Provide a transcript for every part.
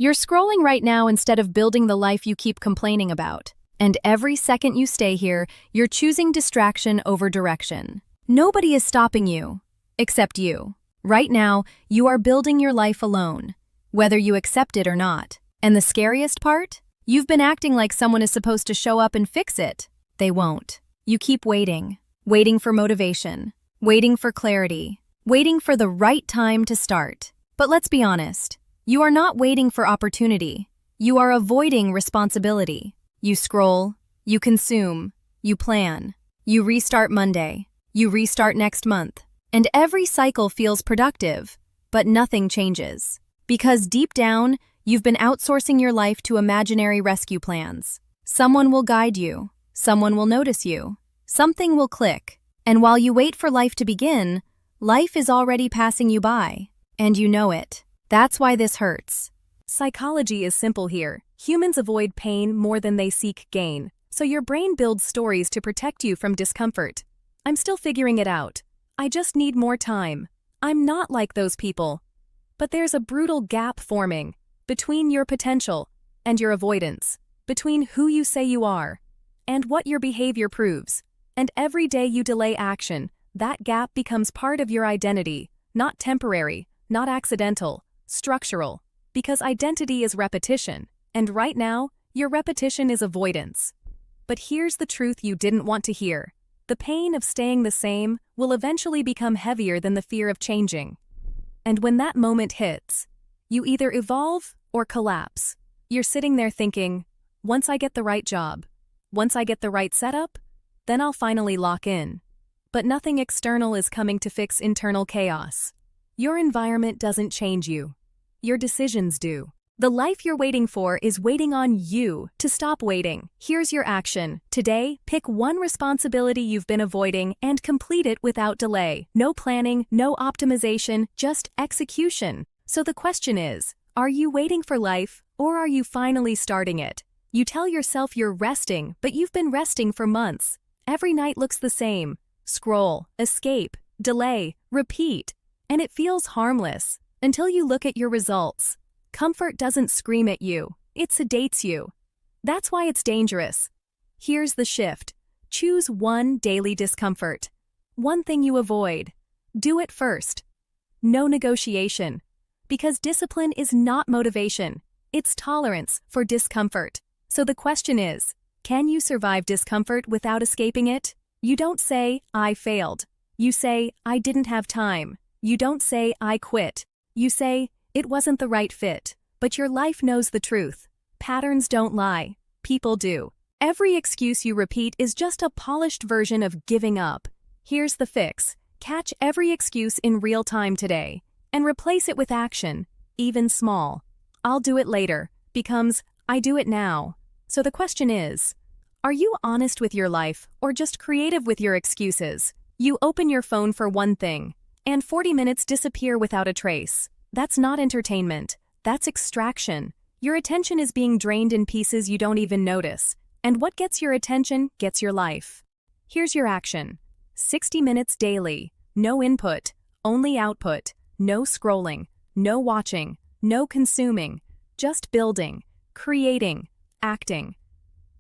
You're scrolling right now instead of building the life you keep complaining about. And every second you stay here, you're choosing distraction over direction. Nobody is stopping you, except you. Right now, you are building your life alone, whether you accept it or not. And the scariest part? You've been acting like someone is supposed to show up and fix it. They won't. You keep waiting, waiting for motivation, waiting for clarity, waiting for the right time to start. But let's be honest. You are not waiting for opportunity. You are avoiding responsibility. You scroll, you consume, you plan, you restart Monday, you restart next month, and every cycle feels productive, but nothing changes. Because deep down, you've been outsourcing your life to imaginary rescue plans. Someone will guide you, someone will notice you, something will click, and while you wait for life to begin, life is already passing you by, and you know it. That's why this hurts. Psychology is simple here. Humans avoid pain more than they seek gain, so your brain builds stories to protect you from discomfort. I'm still figuring it out. I just need more time. I'm not like those people. But there's a brutal gap forming between your potential and your avoidance, between who you say you are and what your behavior proves. And every day you delay action, that gap becomes part of your identity, not temporary, not accidental. Structural, because identity is repetition, and right now, your repetition is avoidance. But here's the truth you didn't want to hear. The pain of staying the same will eventually become heavier than the fear of changing. And when that moment hits, you either evolve or collapse. You're sitting there thinking, once I get the right job, once I get the right setup, then I'll finally lock in. But nothing external is coming to fix internal chaos. Your environment doesn't change you. Your decisions do. The life you're waiting for is waiting on you to stop waiting. Here's your action. Today, pick one responsibility you've been avoiding and complete it without delay. No planning, no optimization, just execution. So the question is, are you waiting for life, or are you finally starting it? You tell yourself you're resting, but you've been resting for months. Every night looks the same. Scroll, escape, delay, repeat. And it feels harmless. Until you look at your results. Comfort doesn't scream at you, it sedates you. That's why it's dangerous. Here's the shift. Choose one daily discomfort. One thing you avoid. Do it first. No negotiation. Because discipline is not motivation, it's tolerance for discomfort. So the question is, can you survive discomfort without escaping it? You don't say, I failed. You say, I didn't have time. You don't say, I quit. You say, it wasn't the right fit, but your life knows the truth. Patterns don't lie. People do. Every excuse you repeat is just a polished version of giving up. Here's the fix. Catch every excuse in real time today and replace it with action, even small. I'll do it later becomes, I do it now. So the question is, are you honest with your life or just creative with your excuses? You open your phone for one thing, and 40 minutes disappear without a trace. That's not entertainment. That's extraction. Your attention is being drained in pieces you don't even notice. And what gets your attention gets your life. Here's your action. 60 minutes daily. No input, only output. No scrolling, no watching, no consuming. Just building, creating, acting.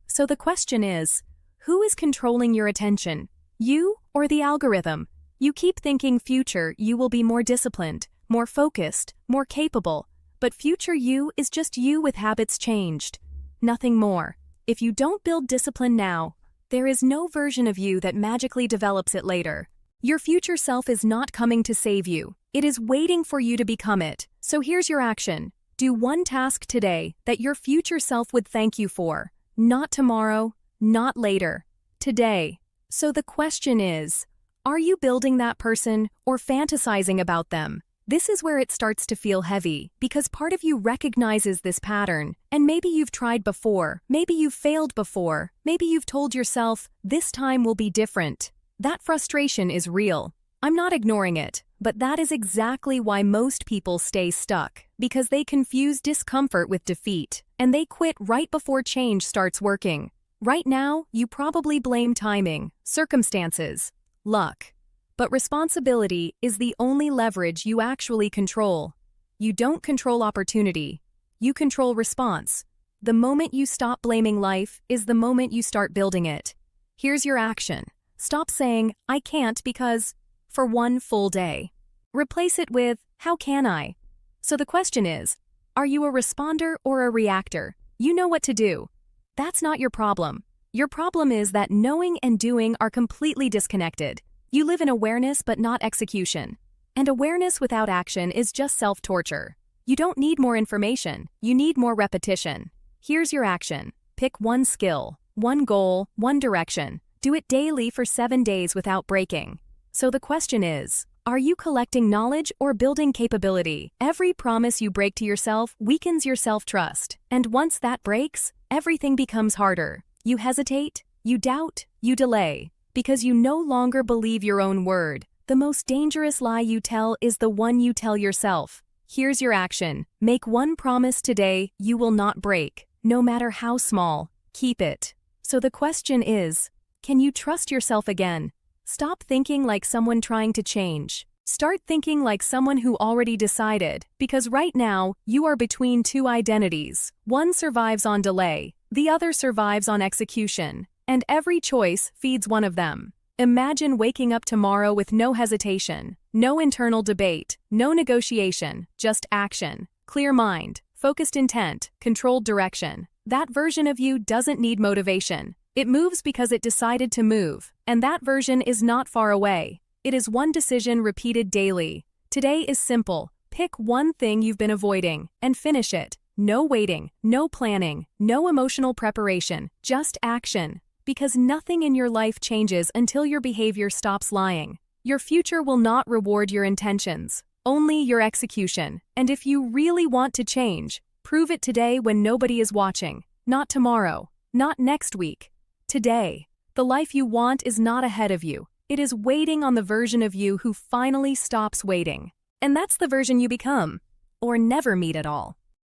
So the question is, who is controlling your attention? You or the algorithm? You keep thinking future you will be more disciplined, more focused, more capable, but future you is just you with habits changed. Nothing more. If you don't build discipline now, there is no version of you that magically develops it later. Your future self is not coming to save you. It is waiting for you to become it. So here's your action. Do one task today that your future self would thank you for. Not tomorrow, not later. Today. So the question is, are you building that person or fantasizing about them? This is where it starts to feel heavy, because part of you recognizes this pattern, and maybe you've tried before, maybe you've failed before, maybe you've told yourself, this time will be different. That frustration is real. I'm not ignoring it, but that is exactly why most people stay stuck, because they confuse discomfort with defeat, and they quit right before change starts working. Right now, you probably blame timing, circumstances, luck. But responsibility is the only leverage you actually control. You don't control opportunity. You control response. The moment you stop blaming life is the moment you start building it. Here's your action. Stop saying, I can't because, for one full day. Replace it with, how can I? So the question is, are you a responder or a reactor? You know what to do. That's not your problem. Your problem is that knowing and doing are completely disconnected. You live in awareness but not execution. And awareness without action is just self-torture. You don't need more information, you need more repetition. Here's your action. Pick one skill, one goal, one direction. Do it daily for 7 days without breaking. So the question is, are you collecting knowledge or building capability? Every promise you break to yourself weakens your self-trust. And once that breaks, everything becomes harder. You hesitate, you doubt, you delay, because you no longer believe your own word. The most dangerous lie you tell is the one you tell yourself. Here's your action. Make one promise today you will not break. No matter how small, keep it. So the question is, can you trust yourself again? Stop thinking like someone trying to change. Start thinking like someone who already decided, because right now, you are between two identities. One survives on delay, the other survives on execution, and every choice feeds one of them. Imagine waking up tomorrow with no hesitation, no internal debate, no negotiation, just action, clear mind, focused intent, controlled direction. That version of you doesn't need motivation. It moves because it decided to move, and that version is not far away. It is one decision repeated daily. Today is simple. Pick one thing you've been avoiding and finish it. No waiting, no planning, no emotional preparation, just action. Because nothing in your life changes until your behavior stops lying. Your future will not reward your intentions, only your execution. And if you really want to change, prove it today when nobody is watching. Not tomorrow, not next week. Today. The life you want is not ahead of you. It is waiting on the version of you who finally stops waiting. And that's the version you become. Or never meet at all.